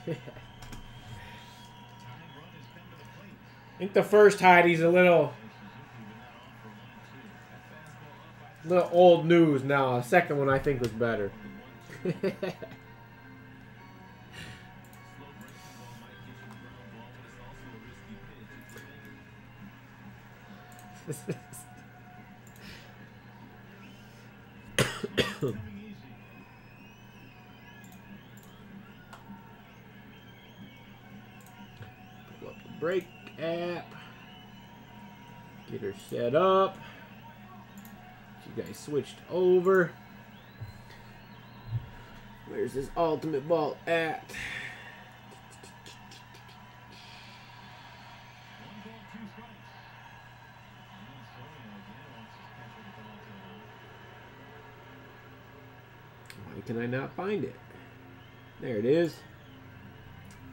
I think the first Heidi's a little old news now. The second one I think was better. Pull up the brake app. Get her set up. You guys switched over. Where's this Ultimate Vault at? Why can I not find it? There it is.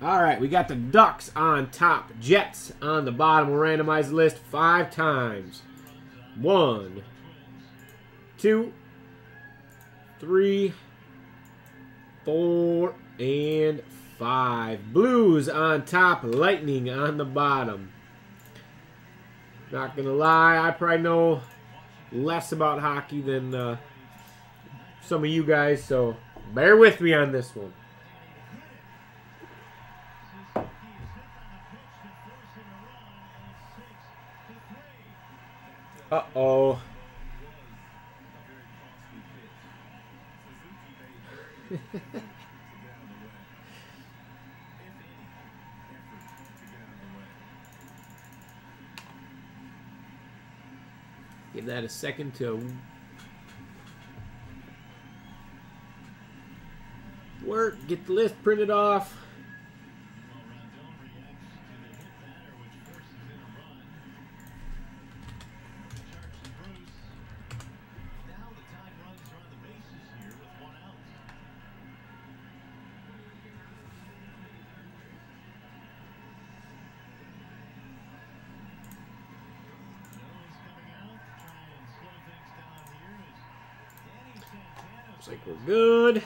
All right, we got the Ducks on top, Jets on the bottom. We'll randomize the list 5 times. 1, 2, 3, 4, and 5. Blues on top, Lightning on the bottom. Not gonna lie, I probably know less about hockey than some of you guys, so bear with me on this one. Uh-oh. Give that a second to work. Get the list printed off. Looks like we're good.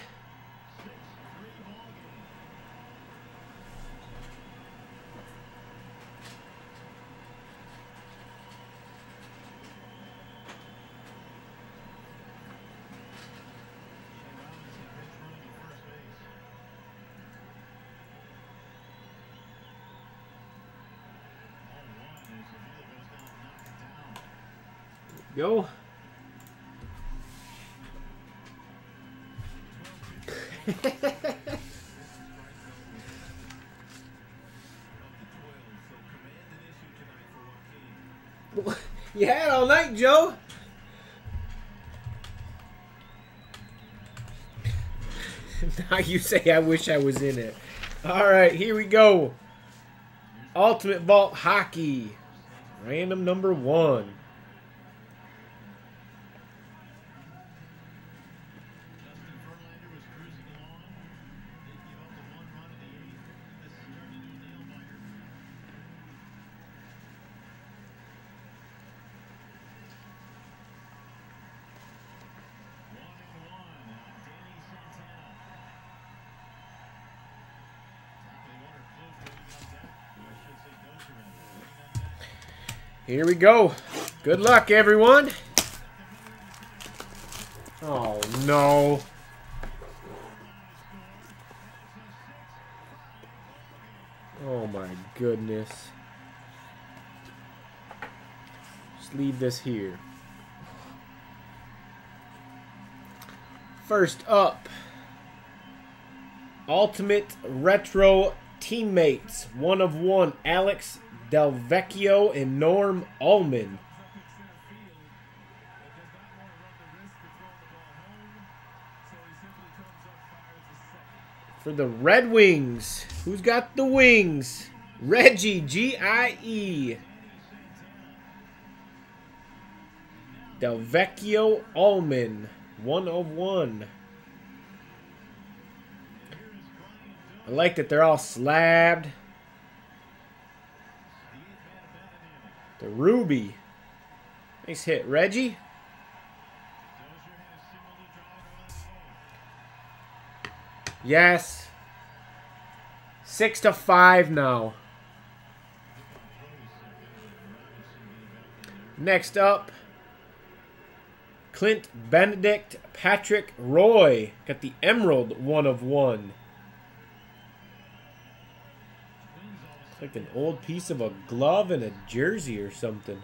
Go. You had all night, Joe. Now you say I wish I was in it. All right, here we go. Ultimate Vault Hockey. Random number 1. Here we go. Good luck, everyone. Oh, no. Oh, my goodness. Just leave this here. First up, Ultimate Retro Teammates. 1 of 1. Alex Delvecchio and Norm Ullman. For the Red Wings, who's got the wings? Reggie, G-I-E. Delvecchio Ullman, 1 of 1. I like that they're all slabbed. The Ruby. Nice hit, Reggie. Yes. 6-5 now. Next up, Clint Benedict, Patrick Roy. Got the Emerald 1/1. It's like an old piece of a glove and a jersey or something.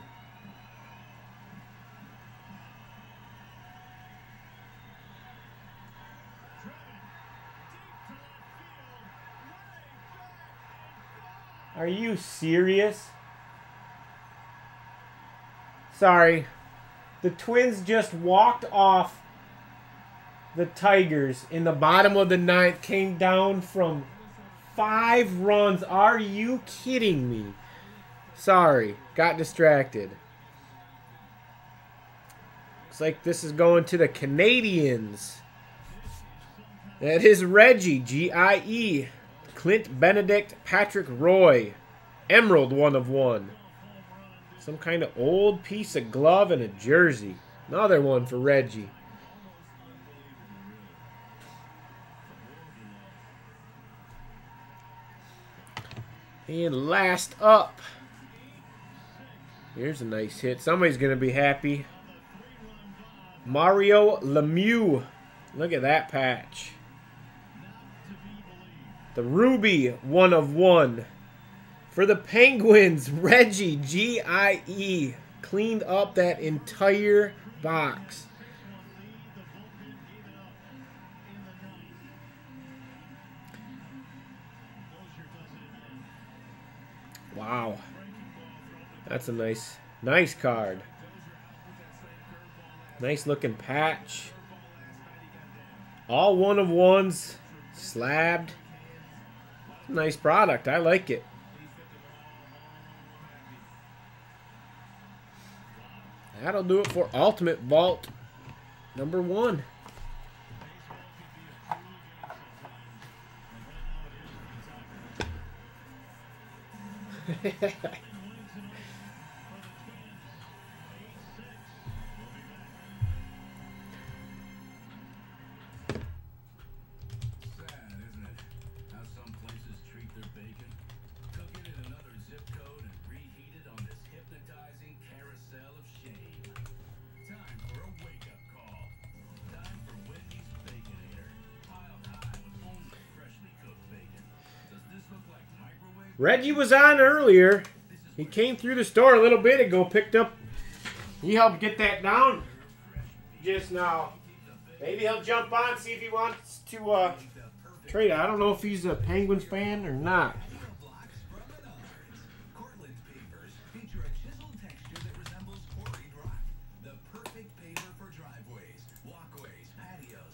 Are you serious? Sorry. The Twins just walked off the Tigers in the bottom of the 9th. Came down from 5 runs. Are you kidding me? Sorry. Got distracted. Looks like this is going to the Canadians. That is Reggie. G-I-E. Clint Benedict, Patrick Roy. Emerald 1/1. Some kind of old piece of glove and a jersey. Another one for Reggie. And last up. Here's a nice hit. Somebody's going to be happy. Mario Lemieux. Look at that patch. The Ruby 1/1. For the Penguins, Reggie, G-I-E. Cleaned up that entire box. Wow. That's a nice card. Nice looking patch. All 1/1s. Slabbed. Nice product. I like it. That'll do it for Ultimate Vault #1. Reggie was on earlier. He came through the store a little bit ago, picked up. He helped get that down just now. Maybe he'll jump on, see if he wants to trade. I don't know if he's a Penguins fan or not.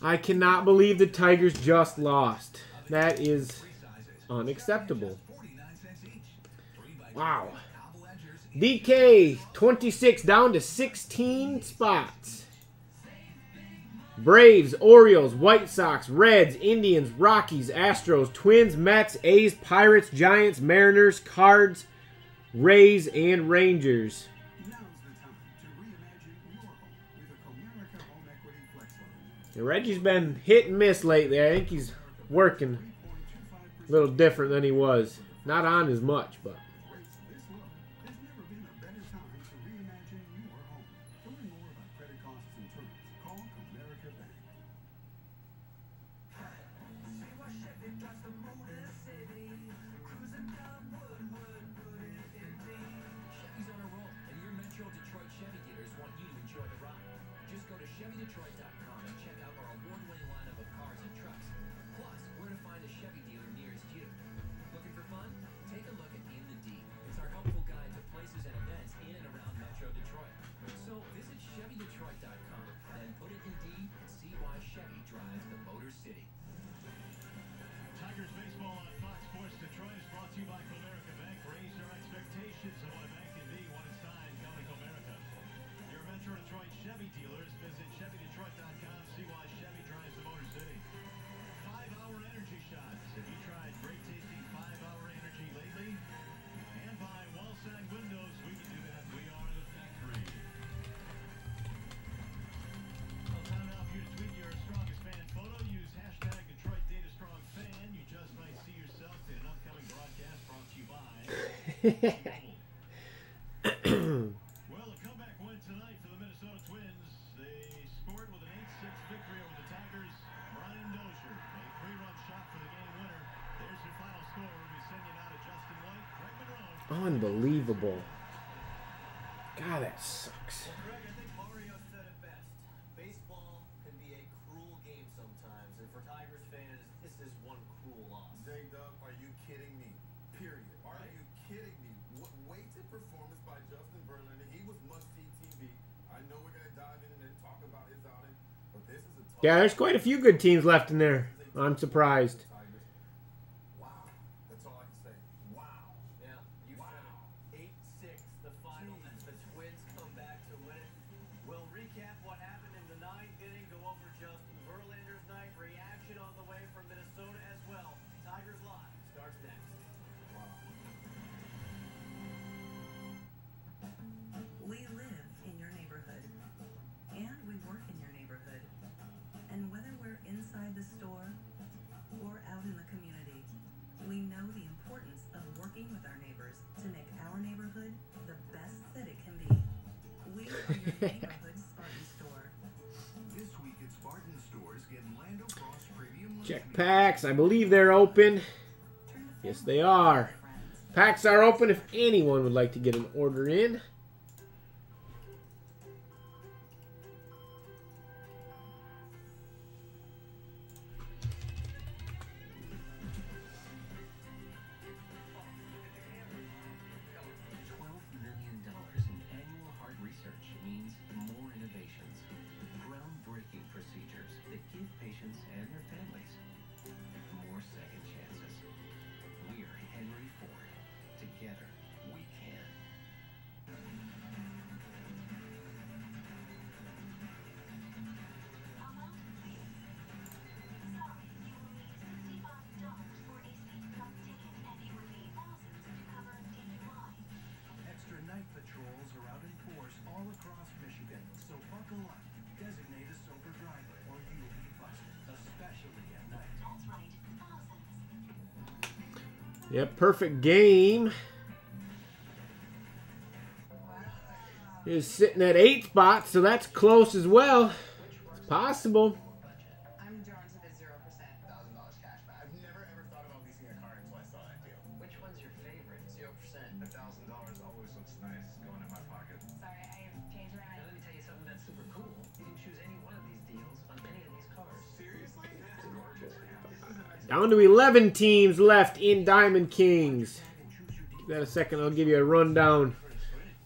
I cannot believe the Tigers just lost. That is unacceptable. Wow. DK 26 down to 16 spots. Braves, Orioles, White Sox, Reds, Indians, Rockies, Astros, Twins, Mets, A's, Pirates, Giants, Mariners, Cards, Rays, and Rangers. And Reggie's been hit and miss lately. I think he's working a little different than he was. Not on as much, but. Well, a comeback win tonight for the Minnesota Twins. They scored with an 8-6 victory over the Tigers. Brian Dozier, a 3-run shot for the game winner. There's your final score. We'll be sending out to Justin White, Craig Monroe. Unbelievable. God, that sucks. Well, Craig, I think Mario said it best. Baseball can be a cruel game sometimes, and for Tigers fans, this is one cruel loss. J-Dub, are you kidding me? Period. Are you kidding me? Weighted performance by Justin Verlander. He was must-see TV. I know we're going to dive in and talk about his outing, but this is a tough... Yeah, there's quite a few good teams left in there. I'm surprised. Wow. That's all I can say. Wow. Yeah, you said it. 8-6, the final, as the Twins come back to win it. We'll recap what happened in the 9th inning, go over Justin Verlander's night, reaction on the way from Minnesota as well. Tigers Live starts next. We live in your neighborhood, and we work in your neighborhood. And whether we're inside the store or out in the community, we know the importance of working with our neighbors to make our neighborhood the best that it can be. We are your neighborhood Spartan store. This week at Spartan Stores, get Lando Frost Premium Check packs. I believe they're open. Yes, they are. Packs are open if anyone would like to get an order in. $12 million in annual heart research means more innovations, groundbreaking procedures that give patients and their families more second chances. We're Henry Ford. Together, we can. Extra night patrols are out in force all across Michigan, so buckle up. Designate a sober driver or you'll be busted, especially at night. Yep, perfect game. Is sitting at 8 spots, so that's close as well. It's possible. I'm drawn to the 0%. $1,000 cash back. I've never ever thought about leasing a car until I saw that deal. Which one's your favorite? 0%. $1,000 always looks nice going in my pocket. Sorry, I changed my Now, mind. let me tell you something that's super cool. You can choose any one of these deals on any of these cars. Seriously? Down to 11 teams left in Diamond Kings. Give that a second. I'll give you a rundown.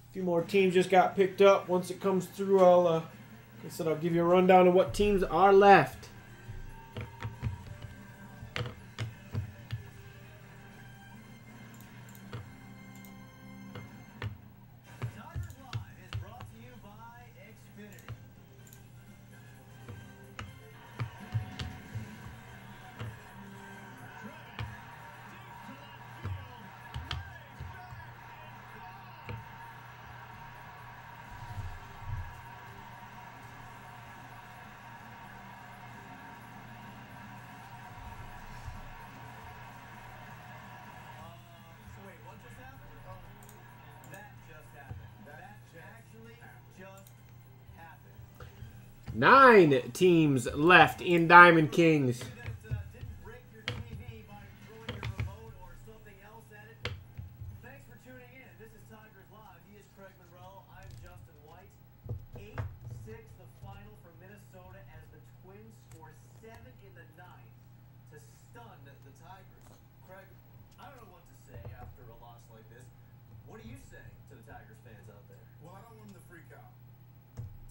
A few more teams just got picked up. Once it comes through, like I said, I'll give you a rundown of what teams are left. Tigers Live is brought to you by Xfinity. So wait, what just happened? That just happened. That actually just happened. 9 teams left in Diamond Kings. That didn't break your TV by throwing your remote or something else at it. Thanks for tuning in. This is Tigers Live. He is Craig Monroe. I'm Justin White. 8-6 the final for Minnesota as the Twins score 7 in the 9th to stun the Tigers. Craig, I don't know what to say after a loss like this. What do you say to the Tigers fans out there? Well, I don't want them to freak out.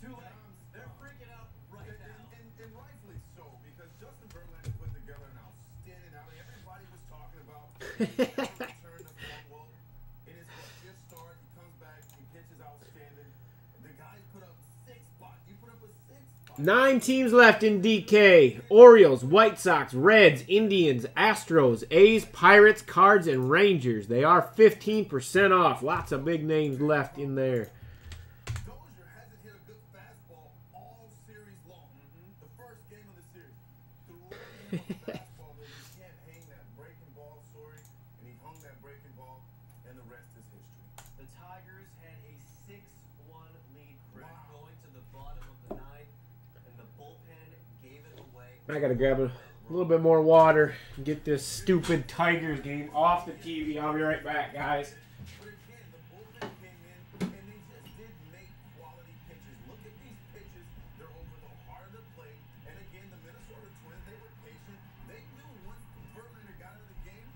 Too late. They're freaking out right now. And rightfully so, because Justin Verlander put together an outstanding outing. Everybody was talking about return to form. Well, in his fifth start, he comes back, he pitches outstanding. The guys put up 6 spots. You put up a 6 spot. 9 teams left in DK. Orioles, White Sox, Reds, Indians, Astros, A's, Pirates, Cards, and Rangers. They are 15% off. Lots of big names left in there. Dozier hasn't hit a good fastball all series long. The first game of the series. Threw him on the fastball, but you can't hang that breaking ball, sorry. And he hung that breaking ball, and the rest is The Tigers had a 6-1 lead, Greg, going to the bottom of the ninth, and the bullpen gave it away. I gotta grab a little bit more water and get this stupid Tigers game off the TV. I'll be right back, guys. But again, the bullpen came in and they just did make quality pitches. Look at these pitches. They're over the heart of the plate. And again, the Minnesota Twins, they were patient. They knew once Verlander got out of the game,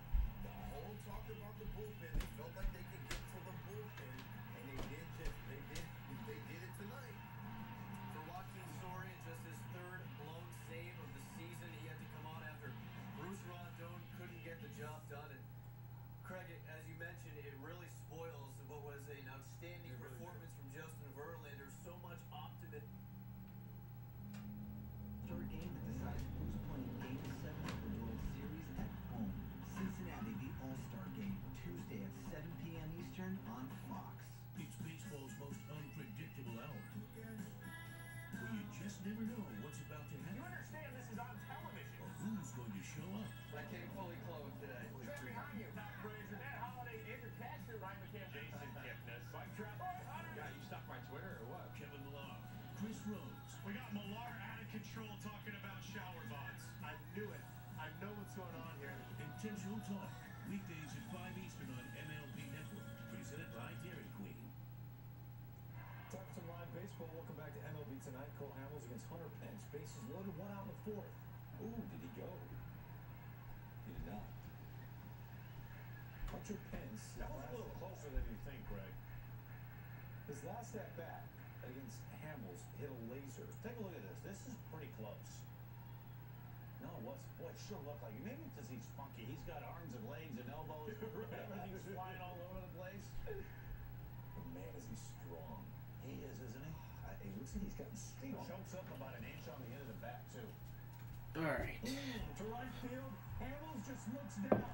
the whole talk about the bullpen, they felt like they could get to the bullpen. And they did it tonight. For Joaquin Soria, just his third blown save of the season. He had to come on after Bruce Rondon couldn't get the job done. And Craig, as you mentioned, it really spoils what was an outstanding performance from Justin Verlander. So much optimism. Third game that decides who's playing Game 7 of the World Series at home. Cincinnati, the All-Star Game, Tuesday at 7 p.m. Eastern on Fox. It's baseball's most unpredictable hour, where you just never know what's about to happen. You understand this is on television. Or who's going to show up. I came fully clothed today. Straight behind you, Matt Frazier, Matt Holliday, and your catcher, Ryan McCann. Jason Kipnis. Mike Trout. Yeah, you stopped my Twitter or what? Kevin Millar, Chris Rose, We got Millar out of control talking about shower thoughts. I knew it. I know what's going on here. Intentional Talk, weekdays at 5 Eastern on MLB Network, presented by Dairy Queen. Talk some live baseball. Welcome back to MLB Tonight. Cole Hamels against Hunter Pence. Bases loaded, 1 out in the 4th. Ooh, did he go? He did not. Hunter Pence. That was a little closer than you think, Greg. His last at bat against Hamels hit a laser. Take a look at this. This is pretty close. No, it sure looked like it. Maybe because he's funky. He's got arms and legs and elbows. Everything's flying all over the place. But man, is he strong. He is, isn't he? It looks like he's gotten He strong. chokes up about an inch on the end of the bat, too. All right. To right field, Hamels just looks down.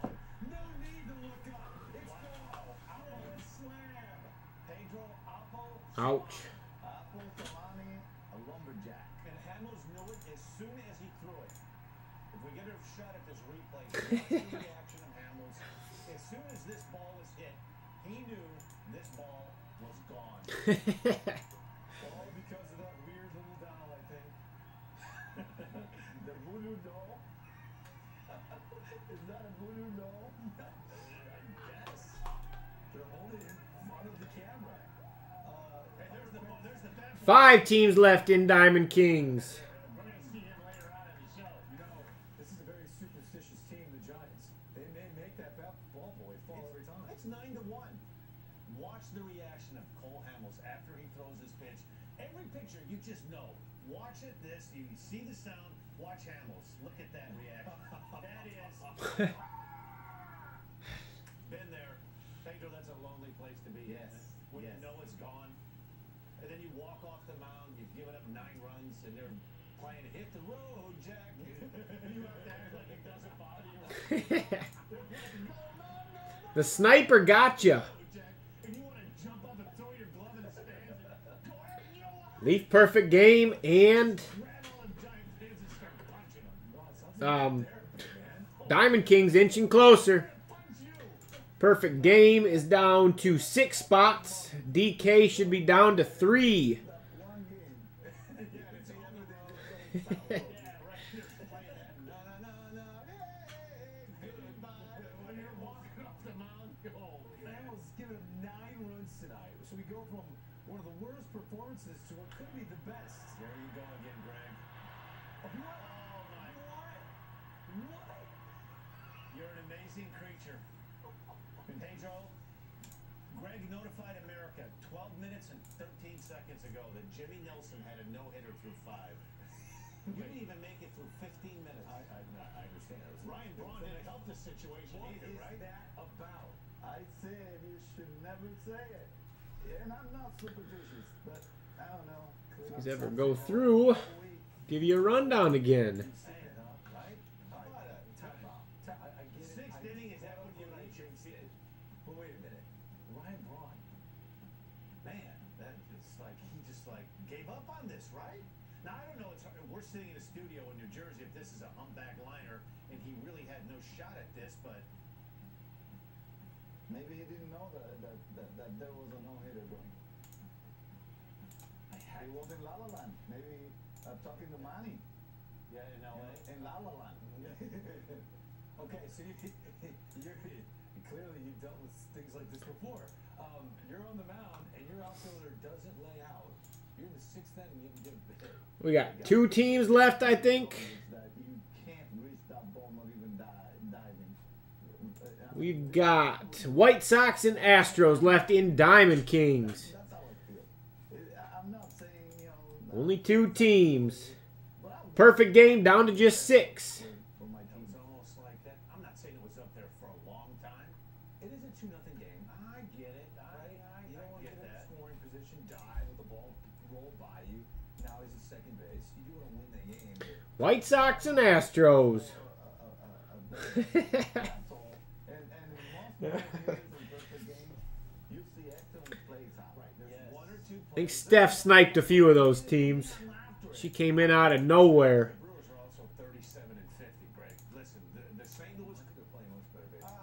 No need to look up. It's gone. Outlet slam. Pedro Apple. Ouch. Apple Solani, a lumberjack. And Hamels knew it as soon as he threw it. If we get a shot at this replay, watch the reaction of Hamels. As soon as this ball was hit, he knew this ball was gone. All because of that weird little doll, I think. The voodoo doll? Is that a voodoo doll? Yes. They're holding it in front of the camera. Hey, there's the bat. 5 teams left in Diamond Kings. We're going to see him later on in the show. You know, this is a very superstitious team, the Giants. They may make that ball boy fall every time. It's 9-1. Watch the reaction of Cole Hamels after he throws his pitch. Every picture, you just know. Watch it. You see the sound. Watch Hamels. Look at that reaction. That is. Been there. Pedro, that's a lonely place to be. Yes. When Yes. you know it's gone. And then you walk off the mound, you've given up 9 runs, and they're playing Hit the Road, Jack. You have to act like it doesn't bother you. The sniper got you. Jack, and you want to jump up and throw your glove in the stands and go ahead, you know what? Leaf perfect game and Grab all the Giants fans and start punching them. Diamond Kings inching closer. Perfect game is down to 6 spots. DK should be down to 3. When you're walking off the mound, go. Hamels has given him 9 runs tonight. So we go from one of the worst performances to what could be the best. There you go again, Greg. What? Oh, my. What? You're an amazing creature. Pedro, Greg notified America 12 minutes and 13 seconds ago that Jimmy Nelson had a no-hitter through 5. You didn't even make it through 15 minutes. I understand. Ryan Braun didn't help this situation What either, is right? that about? I said you should never say it. And I'm not superstitious, but I don't know. These ever go through, give you a rundown again. Saying, right? How about a I get it. sixth inning? Is that what you like? But wait a minute. Ryan Braun. Man, that it's like he just like gave up on this, right? Now I don't know. It's hard. We're sitting in a studio in New Jersey. If this is a humpback liner, and he really had no shot at this, but Maybe he didn't know that there was a no-hitter going. He was in La La Land. Maybe talking to Manny. Yeah, in LA. In La La Land. Okay, so you're clearly you've dealt with things like this before. You're on the mound and your outfielder doesn't lay out. You're in the sixth inning, you get a hit. We got 2 teams left, I think. That you can't reach that ball, not even diving. We've got White Sox and Astros left in Diamond Kings. That's how I feel. I'm not saying, you know. Only 2 teams. Perfect game down to just 6. It was almost like that. I'm not saying it was up there for a long time. It is a 2-0 game. I get it. You don't want to get that scoring position, dive with the ball roll by you. Now he's at second base. You do want to win the game. White Sox and Astros. That's all. And in most of the games, you see excellent plays out. Right. There's 1 or 2 I think Steph sniped a few of those teams. She came in out of nowhere. The Brewers are also 37 and 50, Greg. Listen, the St. Louis they're playing much better baseball.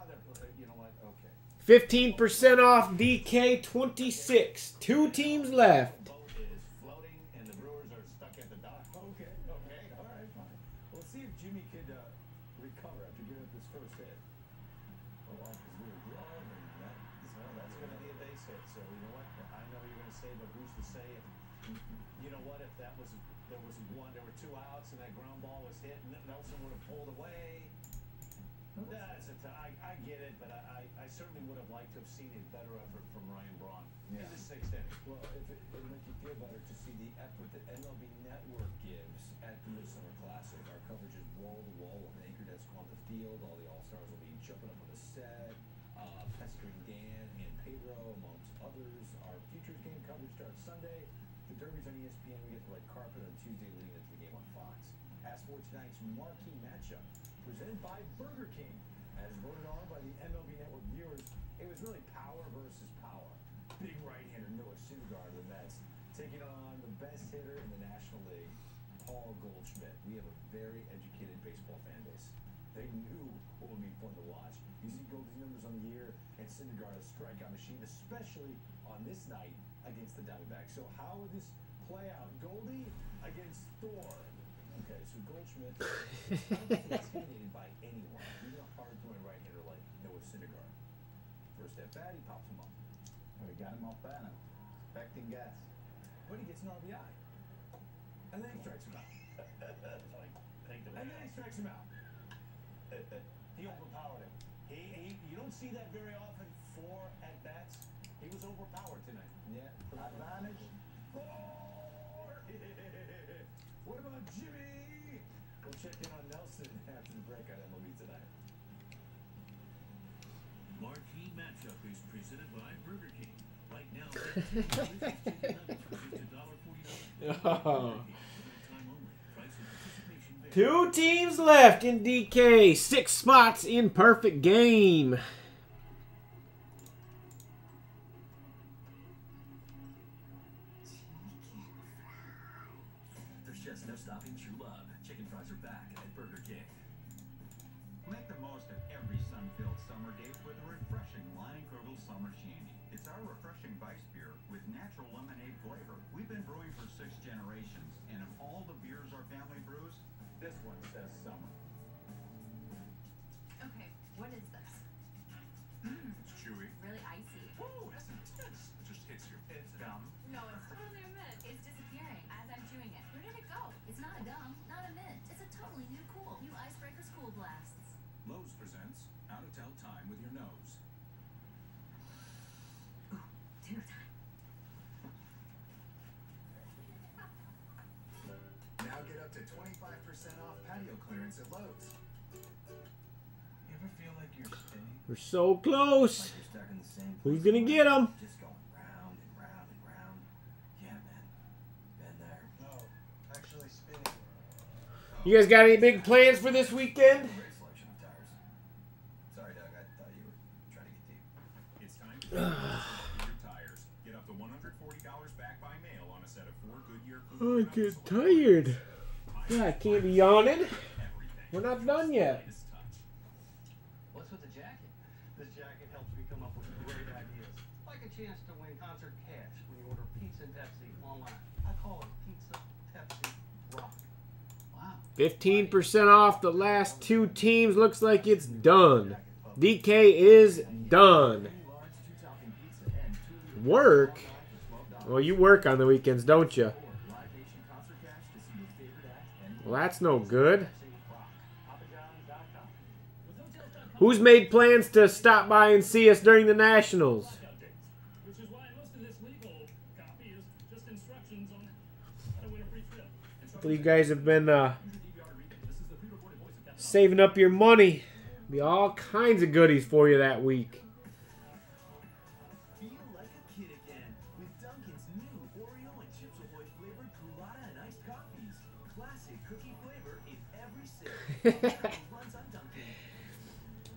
You know what? Okay. 15% off DK 26. 2 teams left. The boat is floating and the Brewers are stuck at the dock. Okay, all right, fine. We'll see if Jimmy could recover after giving up his first hit. Oh, off his little glove, and that's going to be a base hit. So you know what? I know you're going to say, but who's to say? You know what? If there was 2 outs, and that ground ball was hit, and Nelson would have pulled away. I get it, but I certainly would have liked to have seen a better effort from Ryan Braun in the 6th inning. Well, if it would make you feel better to see the effort that MLB Network gives at the Midsummer Classic. Our coverage is wall to wall with an anchor desk on the field. All the All-Stars will be jumping up on the set, pestering Dan and Pedro, amongst others. Our Futures game coverage starts Sunday. The Derby's on ESPN. We get the red carpet on Tuesday leading into the game on Fox. As for tonight's marquee matchup, presented by Burger King, as voted on by the MLB Network viewers, it was really power versus power. Big right-hander Noah Syndergaard of the Mets taking on the best hitter in the National League, Paul Goldschmidt. We have a very educated baseball fan base. They knew what would be fun to watch. You see Goldie's numbers on the year, and Syndergaard a strikeout machine, especially on this night against the Diamondbacks. So how would this play out? Goldie against Thor. Okay, so Goldschmidt is intimidated by anyone, even a hard-throwing right-hander like Noah Syndergaard. First at bat, he pops him up. We got him off banner. Expecting gas. But he gets an RBI. And then he strikes him out. And then he strikes him out. He overpowered him. You don't see that very often. 4 at-bats. He was overpowered tonight. Yeah. Advantage. What about Jimmy? We'll check in on Nelson after the break on MLB Tonight. Marquee matchup is presented by Burger King. Right now, $1.49. Oh. 2 teams left in DK. 6 spots in perfect game. There's just no stopping true love. Chicken fries are back at Burger King. Make the most of every sun-filled summer day with a refreshing Leinenkugel Summer Shandy. It's our refreshing Weiss beer with natural lemonade flavor. We've been brewing for 6 generations, and of all the beers our family brews, this one says summer. Okay, what is this? It's chewy. Really icy. Woo, that's intense. It just hits you. It's gum. No, it's totally a mint. It's disappearing as I'm chewing it. Where did it go? It's not a gum, not a mint. It's a totally new cool. New Icebreakers Cool Blasts. Lowe's presents How to Tell Time with Your Nose. Ooh, dinner time. Now get up to 25% off patio clearance at Lowe's. You ever feel like you're spinning? We're so close. Like you're stuck in the same Who's place gonna get him? Just going round and round and round. Yeah, man. Been there. No, actually spinning. You guys got any big plans for this weekend? Great selection of tires. Sorry, Doug. I thought you were trying to get deep. It's time to Goodyear tires. Get up to $140 back by mail on a set of 4 Goodyear. Oh, I get tired. Yeah, I can't be yawning. We're not done yet. What's with the jacket? This jacket helps me come up with 15% off the last 2 teams. Looks like it's done. DK is done. Work? Well, you work on the weekends, don't you? Well, that's no good. Who's made plans to stop by and see us during the Nationals? Well, you guys have been saving up your money. Be all kinds of goodies for you that week. Feel like a kid again with Dunkin's new Oreo and Chips Ahoy flavored Culotta and iced coffees. Classic cookie flavor in every sip. Runs on Dunkin'.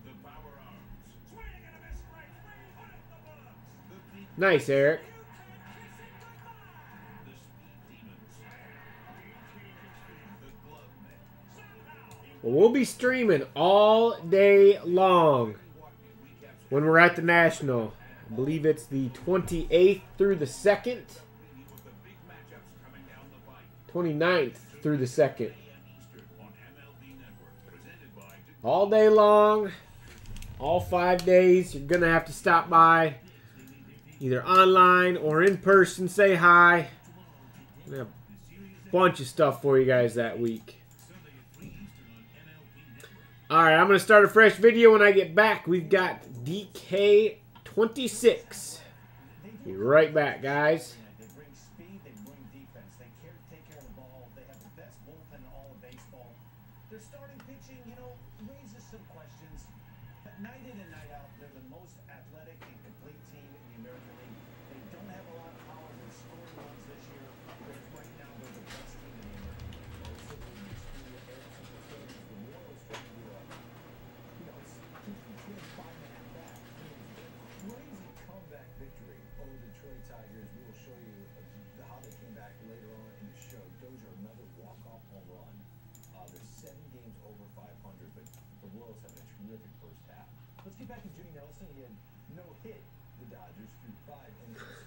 The power arms. Swing and a miss right. Put up the bugs. Nice, Eric. The speed demons. The glove men. Well, we'll be streaming all day long when we're at the National. I believe it's the 28th through the 2nd. 29th through the 2nd. All day long. All 5 days. You're going to have to stop by either online or in person. Say hi. We have a bunch of stuff for you guys that week. Alright, I'm going to start a fresh video when I get back. We've got DK26. Be right back, guys. They bring speed, they bring defense. They take care of the ball. They have the best bullpen in all of baseball. Their starting pitching, raises some questions. But night in and night out, they're the most athletic and complete team in the American League. They don't have a lot of power. They're scoring runs this year. But right now, they're the best team in the American League. Also, the Royals trying to crazy comeback victory over the Detroit Tigers. We will show you how they came back later on in the show. Dozier, another walk-off home run. They're 7 games over 500, but the Royals have a terrific first half. Let's get back to Jimmy Nelson. He had no hit the Dodgers through 5 innings.